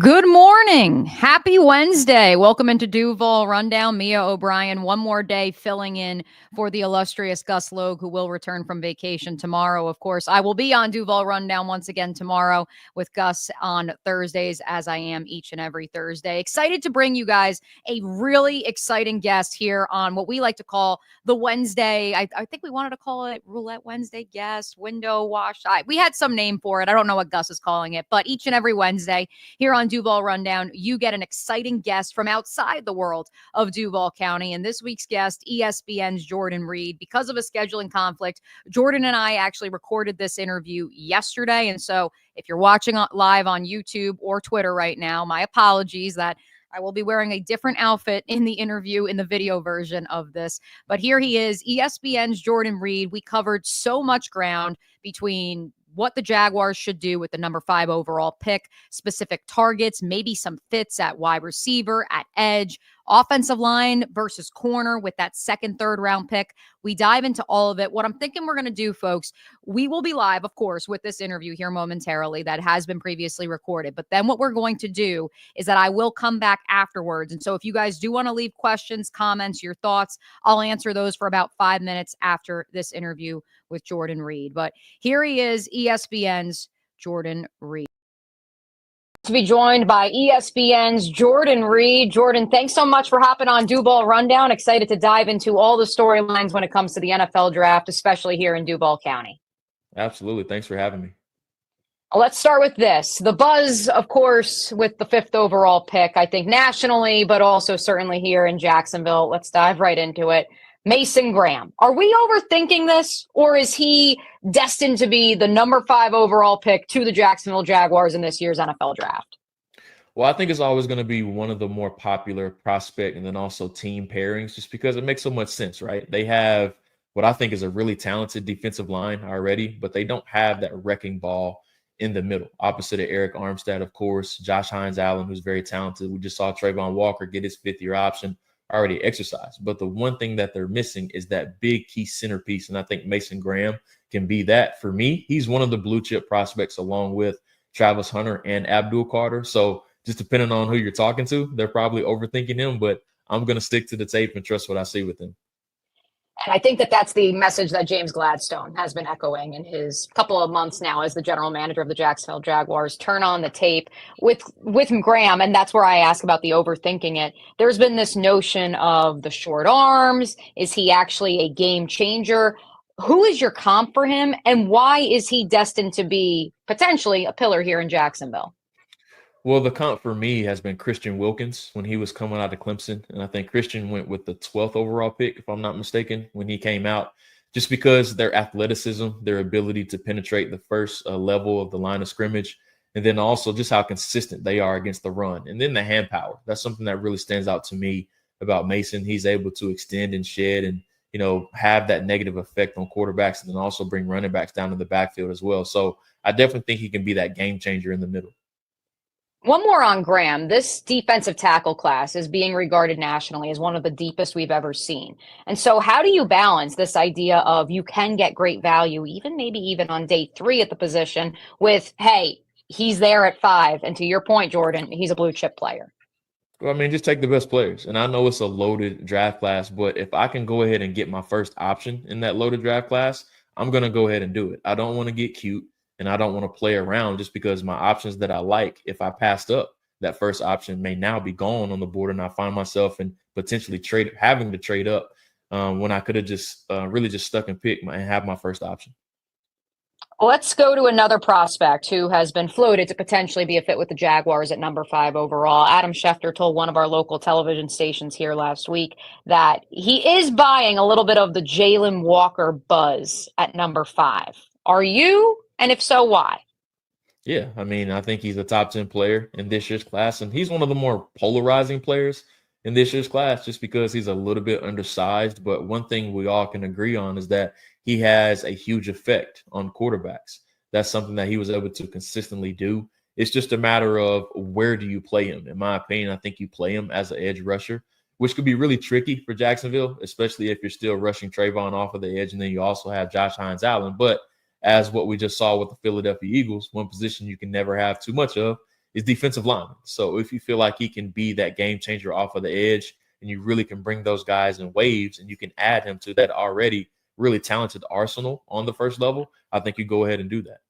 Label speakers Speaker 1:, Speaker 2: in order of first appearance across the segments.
Speaker 1: Good morning. Happy Wednesday. Welcome into Duval Rundown. Mia O'Brien, one more day filling in for the illustrious Gus Logue, who will return from vacation tomorrow. Of course, I will be on Duval Rundown once again tomorrow with Gus on Thursdays, as I am each and every Thursday. Excited to bring you guys a really exciting guest here on what we like to call the Wednesday. I think we wanted to call it Roulette Wednesday guest, window wash. We had some name for it. I don't know what Gus is calling it, but each and every Wednesday here on Duval Rundown, you get an exciting guest from outside the world of Duval County. And this week's guest, ESPN's Jordan Reid. Because of a scheduling conflict, Jordan and I actually recorded this interview yesterday. And so if you're watching live on YouTube or Twitter right now, my apologies that I will be wearing a different outfit in the interview in the video version of this. But here he is, ESPN's Jordan Reid. We covered so much ground between what the Jaguars should do with the number 5 overall pick, specific targets, maybe some fits at wide receiver, at edge, offensive line versus corner with that second, third round pick. We dive into all of it. What I'm thinking we're going to do, folks, we will be live, of course, with this interview here momentarily that has been previously recorded. But then what we're going to do is that I will come back afterwards. And so if you guys do want to leave questions, comments, your thoughts, I'll answer those for about 5 minutes after this interview with Jordan Reid. But here he is, ESPN's Jordan Reid. To be joined by ESPN's Jordan Reid. Jordan, thanks so much for hopping on Duval Rundown. Excited to dive into all the storylines when it comes to the NFL draft, especially here in Duval County.
Speaker 2: Absolutely. Thanks for having me.
Speaker 1: Let's start with this. The buzz, of course, with the 5th overall pick, I think nationally, but also certainly here in Jacksonville. Let's dive right into it. Mason Graham. Are we overthinking this, or is he destined to be the number 5 overall pick to the Jacksonville Jaguars in this year's NFL draft?
Speaker 2: Well, I think it's always going to be one of the more popular prospect and then also team pairings just because it makes so much sense, right? They have what I think is a really talented defensive line already, but they don't have that wrecking ball in the middle. Opposite of Eric Armstead, of course, Josh Hines-Allen, who's very talented. We just saw Trayvon Walker get his 5th-year option already exercised. But the one thing that they're missing is that big key centerpiece. And I think Mason Graham can be that. For me, he's one of the blue chip prospects along with Travis Hunter and Abdul Carter. So just depending on who you're talking to, they're probably overthinking him, but I'm going to stick to the tape and trust what I see with him.
Speaker 1: And I think that that's the message that James Gladstone has been echoing in his couple of months now as the general manager of the Jacksonville Jaguars. Turn on the tape with Graham, and that's where I ask about the overthinking it. There's been this notion of the short arms. Is he actually a game changer? Who is your comp for him, and why is he destined to be potentially a pillar here in Jacksonville?
Speaker 2: Well, the comp for me has been Christian Wilkins when he was coming out of Clemson. And I think Christian went with the 12th overall pick, if I'm not mistaken, when he came out, just because their athleticism, their ability to penetrate the first level of the line of scrimmage, and then also just how consistent they are against the run. And then the hand power. That's something that really stands out to me about Mason. He's able to extend and shed and, have that negative effect on quarterbacks and then also bring running backs down to the backfield as well. So I definitely think he can be that game changer in the middle.
Speaker 1: One more on Graham. This defensive tackle class is being regarded nationally as one of the deepest we've ever seen. And so how do you balance this idea of you can get great value, maybe even on day 3 at the position with, hey, he's there at 5. And to your point, Jordan, he's a blue chip player.
Speaker 2: Well, just take the best players. And I know it's a loaded draft class, but if I can go ahead and get my first option in that loaded draft class, I'm going to go ahead and do it. I don't want to get cute. And I don't want to play around just because my options that I like, if I passed up that first option, may now be gone on the board, and I find myself in potentially having to trade up when I could have just really just stuck and picked and have my first option.
Speaker 1: Let's go to another prospect who has been floated to potentially be a fit with the Jaguars at number 5 overall. Adam Schefter told one of our local television stations here last week that he is buying a little bit of the Jaylen Walker buzz at number 5. Are you? And if so, why?
Speaker 2: Yeah, I think he's a top 10 player in this year's class, and he's one of the more polarizing players in this year's class just because he's a little bit undersized. But one thing we all can agree on is that he has a huge effect on quarterbacks. That's something that he was able to consistently do. It's just a matter of where do you play him. In my opinion, I think you play him as an edge rusher, which could be really tricky for Jacksonville, especially if you're still rushing Trayvon off of the edge, and then you also have Josh Hines-Allen. But as what we just saw with the Philadelphia Eagles, one position you can never have too much of is defensive linemen. So if you feel like he can be that game changer off of the edge, and you really can bring those guys in waves, and you can add him to that already really talented arsenal on the first level, I think you go ahead and do that.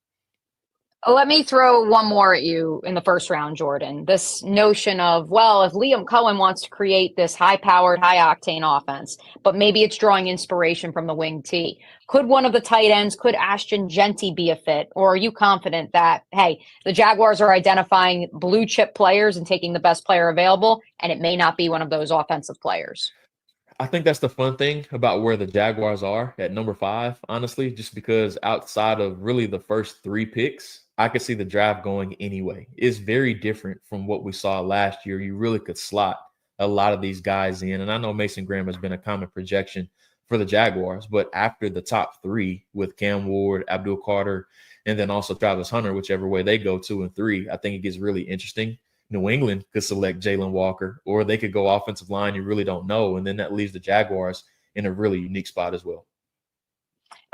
Speaker 1: Let me throw one more at you in the first round, Jordan. This notion of, well, if Liam Cohen wants to create this high-powered, high-octane offense, but maybe it's drawing inspiration from the wing T, could one of the tight ends, could Ashton Genty be a fit? Or are you confident that, hey, the Jaguars are identifying blue-chip players and taking the best player available, and it may not be one of those offensive players?
Speaker 2: I think that's the fun thing about where the Jaguars are at number 5, honestly, just because outside of really the first 3 picks, I could see the draft going anyway. It's very different from what we saw last year. You really could slot a lot of these guys in. And I know Mason Graham has been a common projection for the Jaguars, but after the top 3 with Cam Ward, Abdul Carter, and then also Travis Hunter, whichever way they go 2 and 3, I think it gets really interesting. New England could select Jaylen Walker, or they could go offensive line. You really don't know. And then that leaves the Jaguars in a really unique spot as well.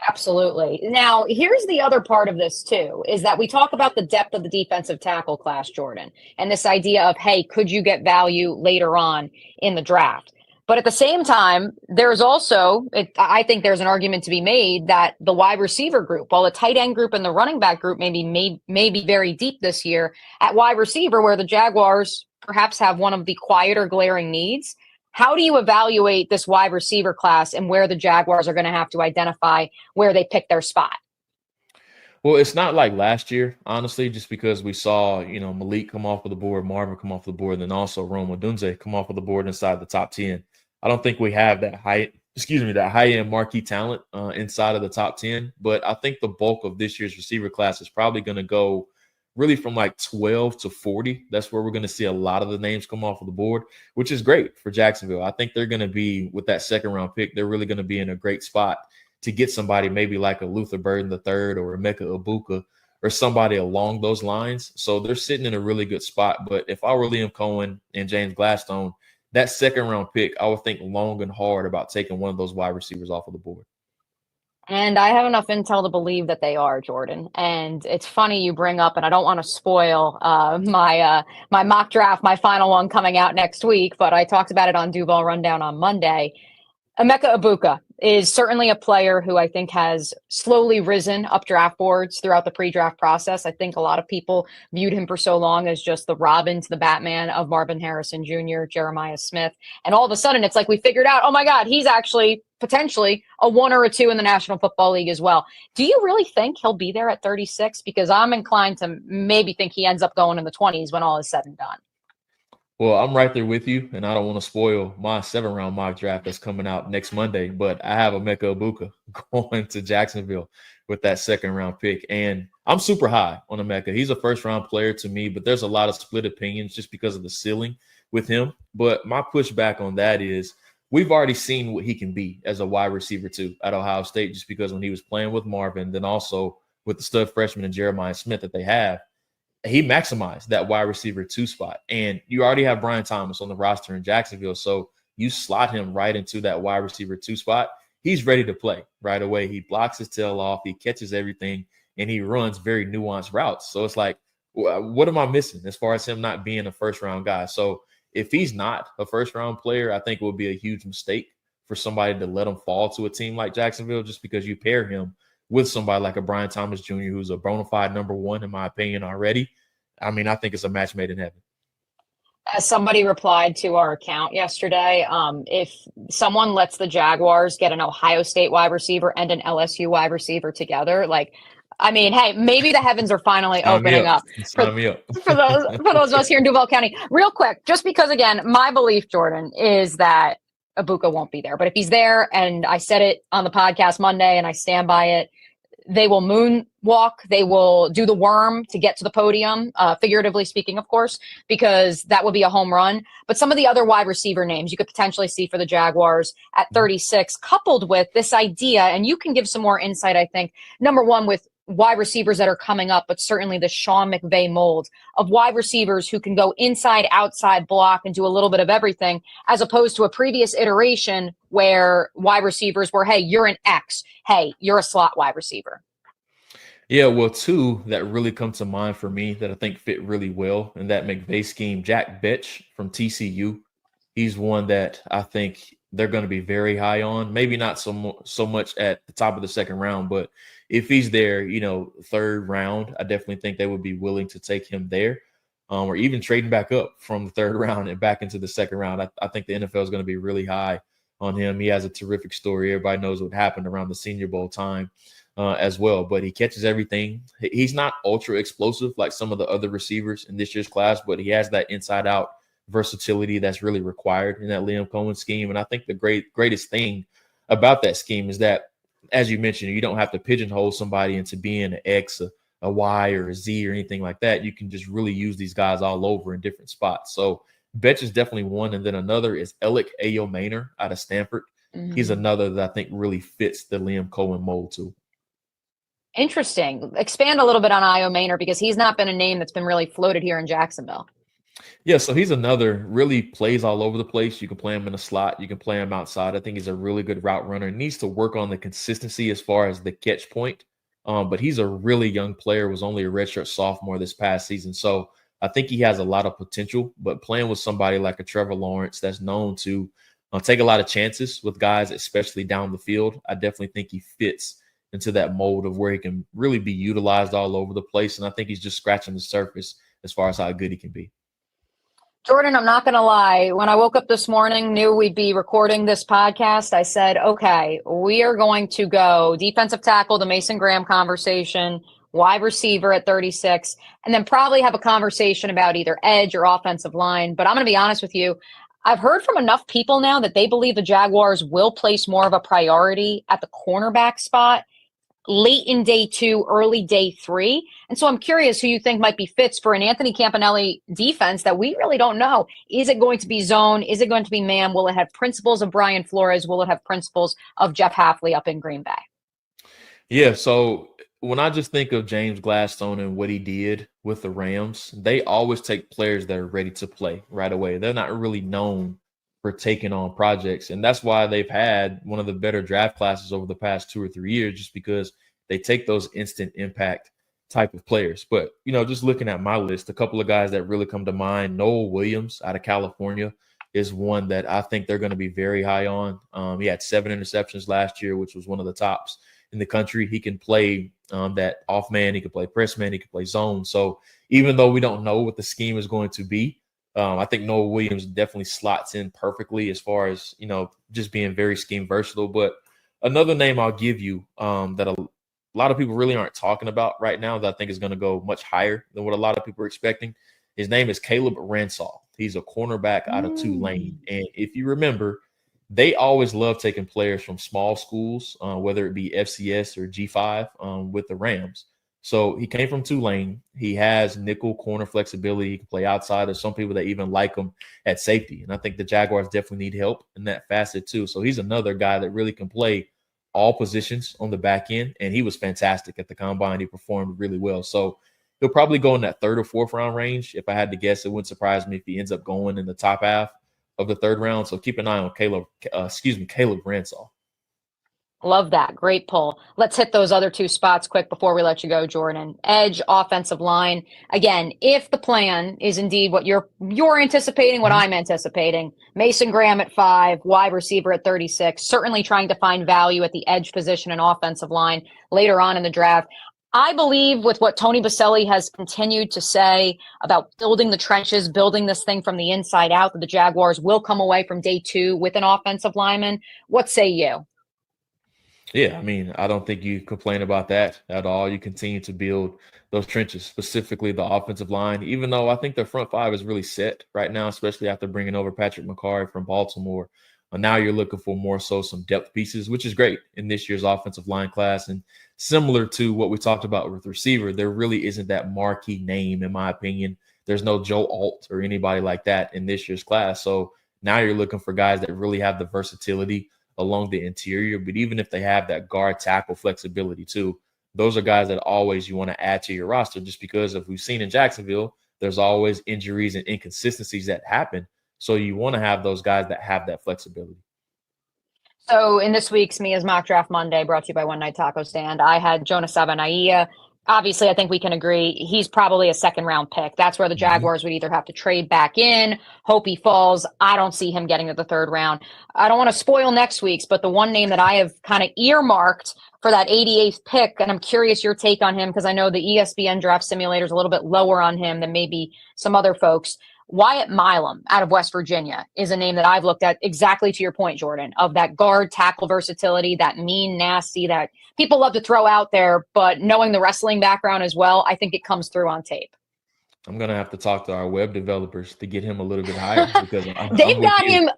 Speaker 1: Absolutely. Now, here's the other part of this, too, is that we talk about the depth of the defensive tackle class, Jordan, and this idea of, hey, could you get value later on in the draft? But at the same time, there's also, I think there's an argument to be made that the wide receiver group, while the tight end group and the running back group may be very deep this year, at wide receiver, where the Jaguars perhaps have one of the quieter glaring needs, how do you evaluate this wide receiver class and where the Jaguars are going to have to identify where they pick their spot?
Speaker 2: Well, it's not like last year, honestly, just because we saw, Malik come off of the board, Marvin come off the board, and then also Rome Odunze come off of the board inside the top 10. I don't think we have that high-end marquee talent inside of the top 10, but I think the bulk of this year's receiver class is probably going to go really from like 12 to 40. That's where we're going to see a lot of the names come off of the board, which is great for Jacksonville. I think they're going to be, with that second round pick, they're really going to be in a great spot to get somebody maybe like a Luther Burden III or Emeka Ibuka or somebody along those lines. So they're sitting in a really good spot. But if I were Liam Cohen and James Gladstone, that second round pick, I would think long and hard about taking one of those wide receivers off of the board.
Speaker 1: And I have enough intel to believe that they are, Jordan. And it's funny you bring up, and I don't want to spoil my mock draft, my final one coming out next week, but I talked about it on Duval Rundown on Monday. Emeka Ibuka is certainly a player who I think has slowly risen up draft boards throughout the pre-draft process. I think a lot of people viewed him for so long as just the Robin to the Batman of Marvin Harrison Jr., Jeremiah Smith. And all of a sudden, it's like we figured out, oh my God, he's actually potentially a 1 or a 2 in the National Football League as well. Do you really think he'll be there at 36? Because I'm inclined to maybe think he ends up going in the 20s when all is said and done.
Speaker 2: Well, I'm right there with you, and I don't want to spoil my 7th-round mock draft that's coming out next Monday, but I have Emeka Ibuka going to Jacksonville with that 2nd-round pick, and I'm super high on Emeka. He's a first-round player to me, but there's a lot of split opinions just because of the ceiling with him. But my pushback on that is we've already seen what he can be as a wide receiver, too, at Ohio State, just because when he was playing with Marvin, then also with the stud freshman and Jeremiah Smith that they have, he maximized that wide receiver 2 spot. And you already have Brian Thomas on the roster in Jacksonville. So you slot him right into that wide receiver 2 spot. He's ready to play right away. He blocks his tail off. He catches everything and he runs very nuanced routes. So it's like, what am I missing as far as him not being a first round guy? So if he's not a first round player, I think it would be a huge mistake for somebody to let him fall to a team like Jacksonville, just because you pair him with somebody like a Brian Thomas Jr., who's a bona fide number 1, in my opinion, already. I mean, I think it's a match made in heaven.
Speaker 1: As somebody replied to our account yesterday, if someone lets the Jaguars get an Ohio State wide receiver and an LSU wide receiver together, hey, maybe the heavens are finally opening up. For those of us here in Duval County. Real quick, just because, again, my belief, Jordan, is that Ibuka won't be there. But if he's there, and I said it on the podcast Monday and I stand by it, they will moonwalk. They will do the worm to get to the podium, figuratively speaking, of course, because that would be a home run. But some of the other wide receiver names you could potentially see for the Jaguars at 36, coupled with this idea, and you can give some more insight, I think, number one, with wide receivers that are coming up, but certainly the Sean McVay mold of wide receivers who can go inside, outside, block, and do a little bit of everything, as opposed to a previous iteration where wide receivers were, hey, you're an X. Hey, you're a slot wide receiver.
Speaker 2: Yeah, well, two that really come to mind for me that I think fit really well in that McVay scheme. Jack Betch from TCU. He's one that I think they're going to be very high on. Maybe not so much at the top of the second round, but if he's there, third round, I definitely think they would be willing to take him there, or even trading back up from the third round and back into the second round. I think the NFL is going to be really high on him. He has a terrific story. Everybody knows what happened around the Senior Bowl time as well, but he catches everything. He's not ultra explosive like some of the other receivers in this year's class, but he has that inside out versatility that's really required in that Liam Cohen scheme. And I think the greatest thing about that scheme is that, as you mentioned, you don't have to pigeonhole somebody into being an X, a Y, or a Z or anything like that. You can just really use these guys all over in different spots. So Betch is definitely one. And then another is Alec Ayo-Maynor out of Stanford. He's another that I think really fits the Liam Cohen mold too.
Speaker 1: Interesting. Expand a little bit on Ayo-Maynor because he's not been a name that's been really floated here in Jacksonville.
Speaker 2: Yeah, so he's another really plays all over the place. You can play him in a slot. You can play him outside. I think he's a really good route runner. Needs to work on the consistency as far as the catch point. But he's a really young player, was only a redshirt sophomore this past season. So I think he has a lot of potential, but playing with somebody like a Trevor Lawrence that's known to take a lot of chances with guys, especially down the field, I definitely think he fits into that mold of where he can really be utilized all over the place. And I think he's just scratching the surface as far as how good he can be.
Speaker 1: Jordan, I'm not going to lie. When I woke up this morning, knew we'd be recording this podcast, I said, okay, we are going to go defensive tackle, the Mason Graham conversation, wide receiver at 36, and then probably have a conversation about either edge or offensive line. But I'm going to be honest with you. I've heard from enough people now that they believe the Jaguars will place more of a priority at the cornerback spot late in day 2, early day 3. And so I'm curious who you think might be fits for an Anthony Campanelli defense that we really don't know. Is it going to be zone? Is it going to be man? Will it have principles of Brian Flores? Will it have principles of Jeff Hafley up in Green Bay?
Speaker 2: Yeah, so when I just think of James Gladstone and what he did with the Rams, they always take players that are ready to play right away. They're not really known for taking on projects. And that's why they've had one of the better draft classes over the past 2 or 3 years, just because they take those instant impact type of players. But, just looking at my list, a couple of guys that really come to mind, Noel Williams out of California is one that I think they're going to be very high on. He had 7 interceptions last year, which was one of the tops in the country. He can play that off man. He can play press man. He can play zone. So even though we don't know what the scheme is going to be, I think Noah Williams definitely slots in perfectly as far as, just being very scheme versatile. But another name I'll give you that a lot of people really aren't talking about right now that I think is going to go much higher than what a lot of people are expecting. His name is Caleb Ransall. He's a cornerback out of Tulane. And if you remember, they always love taking players from small schools, whether it be FCS or G5 with the Rams. So he came from Tulane. He has nickel corner flexibility. He can play outside. There's some people that even like him at safety. And I think the Jaguars definitely need help in that facet too. So he's another guy that really can play all positions on the back end. And he was fantastic at the combine. He performed really well. So he'll probably go in that 3rd or 4th round range. If I had to guess, it wouldn't surprise me if he ends up going in the top half of the 3rd round. So keep an eye on Caleb Ransall.
Speaker 1: Love that. Great pull. Let's hit those other 2 spots quick before we let you go, Jordan. Edge, offensive line. Again, if the plan is indeed what you're anticipating, what I'm anticipating, Mason Graham at 5, wide receiver at 36, certainly trying to find value at the edge position and offensive line later on in the draft. I believe with what Tony Boselli has continued to say about building the trenches, building this thing from the inside out, that the Jaguars will come away from day 2 with an offensive lineman. What say you?
Speaker 2: Yeah, I mean, I don't think you complain about that at all. You continue to build those trenches, specifically the offensive line, even though I think their front 5 is really set right now, especially after bringing over Patrick McCarry from Baltimore. Now you're looking for more so some depth pieces, which is great in this year's offensive line class. And similar to what we talked about with receiver, there really isn't that marquee name, in my opinion. There's no Joe Alt or anybody like that in this year's class. So now you're looking for guys that really have the versatility along the interior, but even if they have that guard tackle flexibility too, those are guys that always you want to add to your roster, just because of we've seen in Jacksonville, there's always injuries and inconsistencies that happen. So you want to have those guys that have that flexibility.
Speaker 1: So in this week's Mia's Mock Draft Monday, brought to you by One Night Taco Stand, I had Jonas Savanaia Obviously, I think we can agree he's probably a second-round pick. That's where the Jaguars would either have to trade back in, hope he falls. I don't see him getting to the third round. I don't want to spoil next week's, but the one name that I have kind of earmarked for that 88th pick, and I'm curious your take on him because I know the ESPN draft simulator is a little bit lower on him than maybe some other folks. Wyatt Milam out of West Virginia is a name that I've looked at, exactly to your point, Jordan, of that guard tackle versatility, that mean, nasty, that people love to throw out there, but knowing the wrestling background as well, I think it comes through on tape.
Speaker 2: I'm gonna have to talk to our web developers to get him a little bit higher because
Speaker 1: They've got him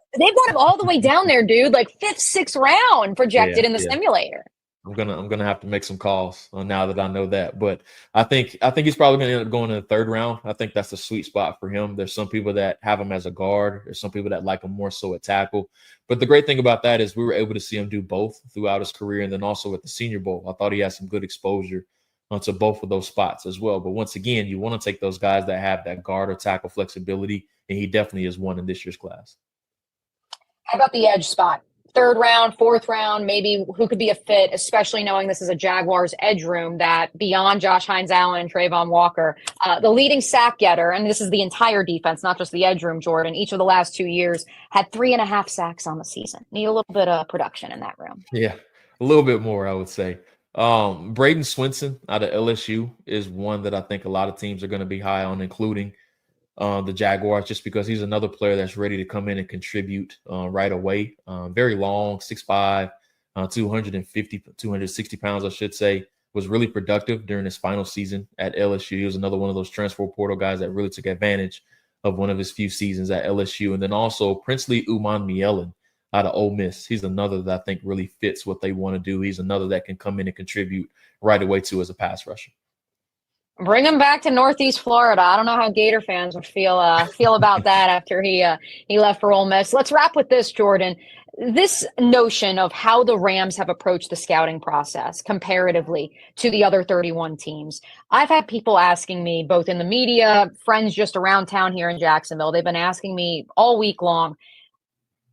Speaker 1: all the way down there, dude, like 5th, 6th round projected in the simulator.
Speaker 2: I'm gonna have to make some calls now that I know that. But I think he's probably gonna end up going in the third round. I think that's the sweet spot for him. There's some people that have him as a guard. There's some people that like him more so at tackle. But the great thing about that is we were able to see him do both throughout his career, and then also at the Senior Bowl. I thought he had some good exposure onto both of those spots as well. But once again, you want to take those guys that have that guard or tackle flexibility, and he definitely is one in this year's class.
Speaker 1: How about the edge spot? 3rd round, 4th round, maybe who could be a fit, especially knowing this is a Jaguars edge room that beyond Josh Hines-Allen and Trayvon Walker, the leading sack getter, and this is the entire defense, not just the edge room, Jordan, each of the last 2 years had 3.5 sacks on the season. Need a little bit of production in that room.
Speaker 2: Yeah, a little bit more, I would say. Braden Swinson out of LSU is one that I think a lot of teams are going to be high on, including the Jaguars, just because he's another player that's ready to come in and contribute right away. Very long, 6'5", 260 pounds, I should say, was really productive during his final season at LSU. He was another one of those transfer portal guys that really took advantage of one of his few seasons at LSU. And then also Princely Umanmielen out of Ole Miss. He's another that I think really fits what they want to do. He's another that can come in and contribute right away too as a pass rusher.
Speaker 1: Bring him back to Northeast Florida. I don't know how Gator fans would feel about that after he left for Ole Miss. Let's wrap with this, Jordan. This notion of how the Rams have approached the scouting process comparatively to the other 31 teams. I've had people asking me, both in the media, friends just around town here in Jacksonville, they've been asking me all week long,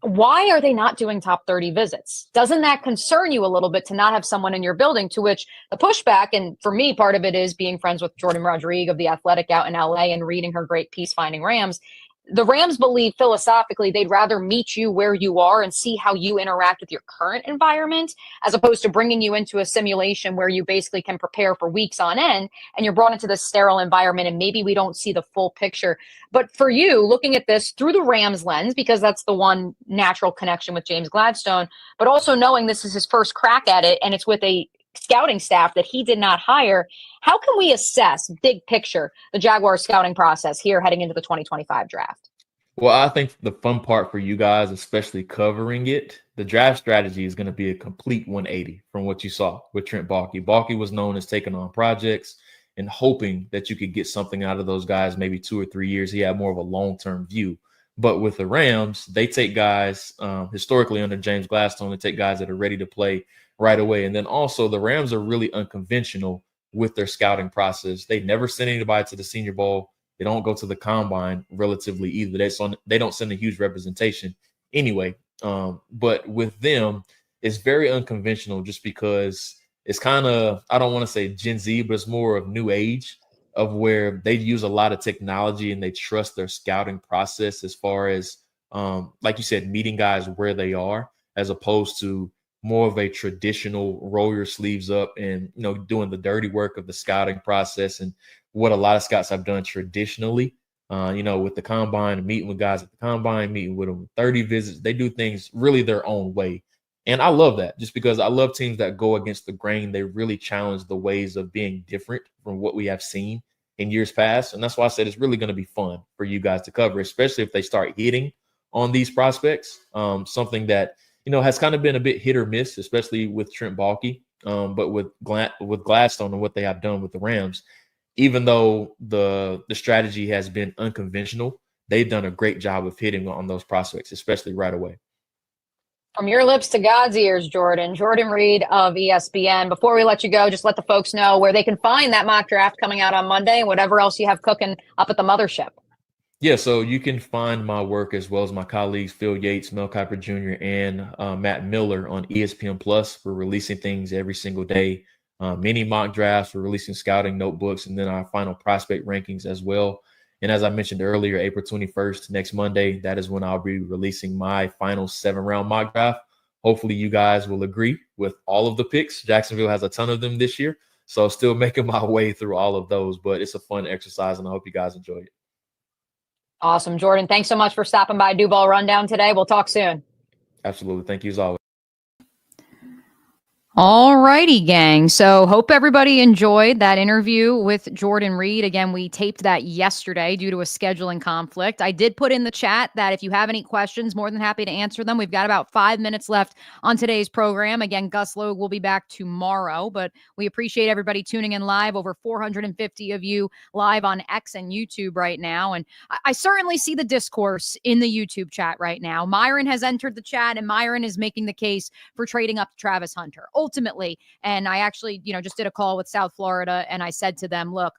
Speaker 1: why are they not doing top 30 visits? Doesn't that concern you a little bit to not have someone in your building? To which the pushback, and for me, part of it is being friends with Jordan Rodriguez of The Athletic out in LA and reading her great piece, Finding Rams. The Rams believe philosophically they'd rather meet you where you are and see how you interact with your current environment, as opposed to bringing you into a simulation where you basically can prepare for weeks on end and you're brought into this sterile environment and maybe we don't see the full picture. But for you, looking at this through the Rams lens, because that's the one natural connection with James Gladstone, but also knowing this is his first crack at it and it's with a scouting staff that he did not hire, how can we assess big picture the Jaguars scouting process here heading into the 2025 draft?
Speaker 2: Well, I think the fun part for you guys, especially covering it, the draft strategy is going to be a complete 180 from what you saw with Trent Baalke. Baalke was known as taking on projects and hoping that you could get something out of those guys maybe 2 or 3 years. He had more of a long-term view. But with the Rams, they take guys historically under James Gladstone, they take guys that are ready to play right away. And then also the Rams are really unconventional with their scouting process. They never send anybody to the Senior Bowl. They don't go to the combine relatively either. They don't send a huge representation anyway. But with them, it's very unconventional just because it's kind of, I don't want to say Gen Z, but it's more of new age, of where they use a lot of technology and they trust their scouting process as far as, like you said, meeting guys where they are, as opposed to more of a traditional roll your sleeves up and, doing the dirty work of the scouting process and what a lot of scouts have done traditionally, with the combine, meeting with guys at the combine, meeting with them 30 visits. They do things really their own way. And I love that just because I love teams that go against the grain. They really challenge the ways of being different from what we have seen in years past. And that's why I said it's really going to be fun for you guys to cover, especially if they start hitting on these prospects, something that, has kind of been a bit hit or miss, especially with Trent Baalke, but with Gladstone and what they have done with the Rams, even though the strategy has been unconventional, they've done a great job of hitting on those prospects, especially right away.
Speaker 1: From your lips to God's ears, Jordan Reid of ESPN. Before we let you go, just let the folks know where they can find that mock draft coming out on Monday and whatever else you have cooking up at the mothership.
Speaker 2: Yeah, so you can find my work as well as my colleagues, Phil Yates, Mel Kiper Jr., and Matt Miller on ESPN Plus. We're releasing things every single day mini mock drafts. We're releasing scouting notebooks and then our final prospect rankings as well. And as I mentioned earlier, April 21st, next Monday, that is when I'll be releasing my final 7-round mock draft. Hopefully you guys will agree with all of the picks. Jacksonville has a ton of them this year. So still making my way through all of those, but it's a fun exercise and I hope you guys enjoy it.
Speaker 1: Awesome. Jordan, thanks so much for stopping by Duval Rundown today. We'll talk soon.
Speaker 2: Absolutely. Thank you as always.
Speaker 1: All righty, gang. So hope everybody enjoyed that interview with Jordan Reid. Again, we taped that yesterday due to a scheduling conflict. I did put in the chat that if you have any questions, more than happy to answer them. We've got about 5 minutes left on today's program. Again, Gus Logue will be back tomorrow, but we appreciate everybody tuning in live. Over 450 of you live on X and YouTube right now. And I certainly see the discourse in the YouTube chat right now. Myron has entered the chat and Myron is making the case for trading up to Travis Hunter. Ultimately, and I actually, just did a call with South Florida and I said to them, look,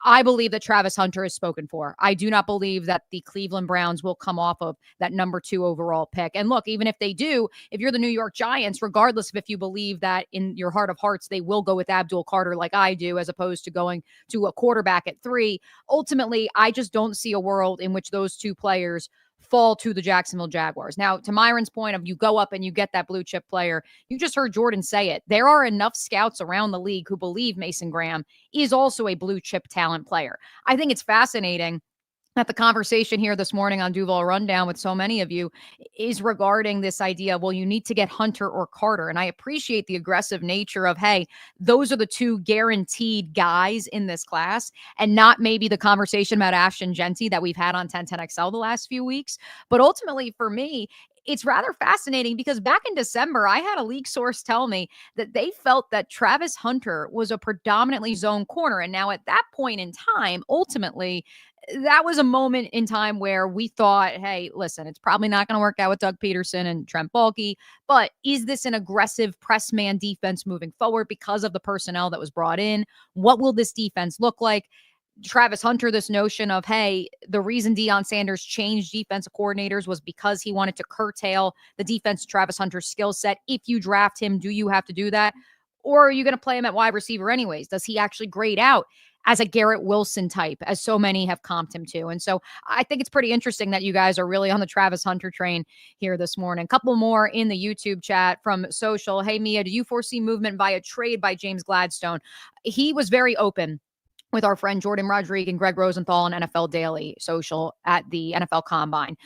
Speaker 1: I believe that Travis Hunter is spoken for. I do not believe that the Cleveland Browns will come off of that number 2 overall pick. And look, even if they do, if you're the New York Giants, regardless of if you believe that in your heart of hearts, they will go with Abdul Carter like I do, as opposed to going to a quarterback at 3, ultimately, I just don't see a world in which those 2 players fall to the Jacksonville Jaguars. Now, to Myron's point of you go up and you get that blue chip player, you just heard Jordan say it. There are enough scouts around the league who believe Mason Graham is also a blue chip talent player. I think it's fascinating that the conversation here this morning on Duval Rundown with so many of you is regarding this idea, well, you need to get Hunter or Carter. And I appreciate the aggressive nature of, hey, those are the 2 guaranteed guys in this class, and not maybe the conversation about Ashton Genty that we've had on 1010XL the last few weeks. But ultimately, for me, it's rather fascinating because back in December, I had a league source tell me that they felt that Travis Hunter was a predominantly zone corner. And now at that point in time, ultimately, that was a moment in time where we thought, hey, listen, it's probably not going to work out with Doug Peterson and Trent Baalke, but is this an aggressive press man defense moving forward because of the personnel that was brought in? What will this defense look like? Travis Hunter, this notion of, hey, the reason Deion Sanders changed defensive coordinators was because he wanted to curtail the defense Travis Hunter's skill set. If you draft him, do you have to do that? Or are you going to play him at wide receiver anyways? Does he actually grade out as a Garrett Wilson type, as so many have comped him to? And so I think it's pretty interesting that you guys are really on the Travis Hunter train here this morning. A couple more in the YouTube chat from social. Hey, Mia, do you foresee movement via trade by James Gladstone? He was very open with our friend Jordan Rodriguez and Greg Rosenthal on NFL Daily Social at the NFL Combine.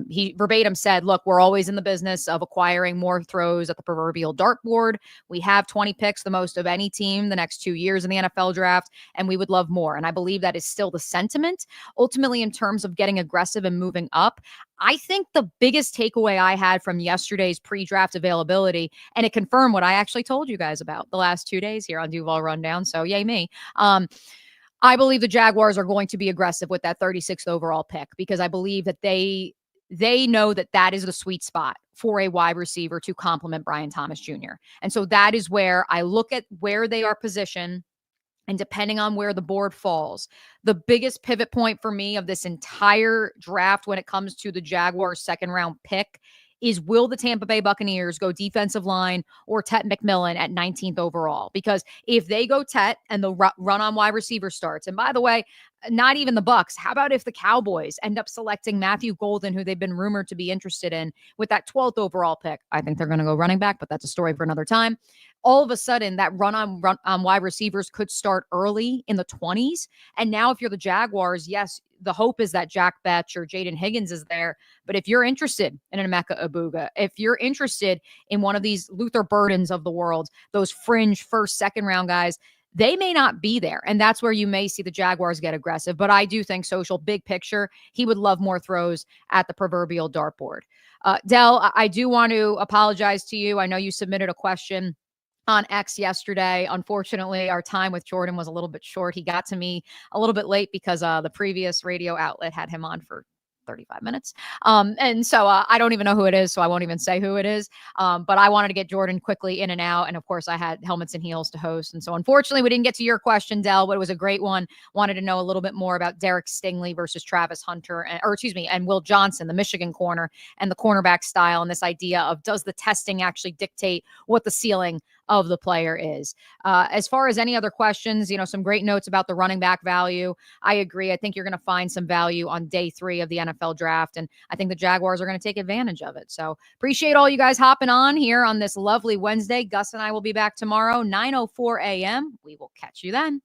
Speaker 1: He verbatim said, look, we're always in the business of acquiring more throws at the proverbial dartboard. We have 20 picks, the most of any team the next 2 years in the NFL draft, and we would love more. And I believe that is still the sentiment. Ultimately, in terms of getting aggressive and moving up, I think the biggest takeaway I had from yesterday's pre-draft availability, and it confirmed what I actually told you guys about the last 2 days here on Duval Rundown, so yay me. I believe the Jaguars are going to be aggressive with that 36th overall pick because I believe that they know that that is the sweet spot for a wide receiver to complement Brian Thomas Jr. And so that is where I look at where they are positioned. And depending on where the board falls, the biggest pivot point for me of this entire draft when it comes to the Jaguars' 2nd round pick is, will the Tampa Bay Buccaneers go defensive line or Tet McMillan at 19th overall? Because if they go Tet and the run on wide receiver starts, and by the way, not even the Bucs, how about if the Cowboys end up selecting Matthew Golden, who they've been rumored to be interested in, with that 12th overall pick? I think they're going to go running back, but that's a story for another time. All of a sudden, that run on wide receivers could start early in the 20s. And now if you're the Jaguars, yes, the hope is that Jack Betch or Jaden Higgins is there. But if you're interested in an Emeka Abuga, if you're interested in one of these Luther Burdens of the world, those fringe 1st, 2nd round guys, they may not be there. And that's where you may see the Jaguars get aggressive. But I do think social, big picture, he would love more throws at the proverbial dartboard. Del, I do want to apologize to you. I know you submitted a question on X yesterday. Unfortunately, our time with Jordan was a little bit short. He got to me a little bit late because the previous radio outlet had him on for 35 minutes. And so I don't even know who it is, so I won't even say who it is. But I wanted to get Jordan quickly in and out. And of course, I had Helmets and Heels to host. And so unfortunately, we didn't get to your question, Del, but it was a great one. Wanted to know a little bit more about Derek Stingley versus Travis Hunter, and Will Johnson, the Michigan corner, and the cornerback style, and this idea of, does the testing actually dictate what the ceiling of the player is. As far as any other questions, some great notes about the running back value. I agree. I think you're going to find some value on day 3 of the NFL draft, and I think the Jaguars are going to take advantage of it. So appreciate all you guys hopping on here on this lovely Wednesday. Gus and I will be back tomorrow, 9:04 a.m. We will catch you then.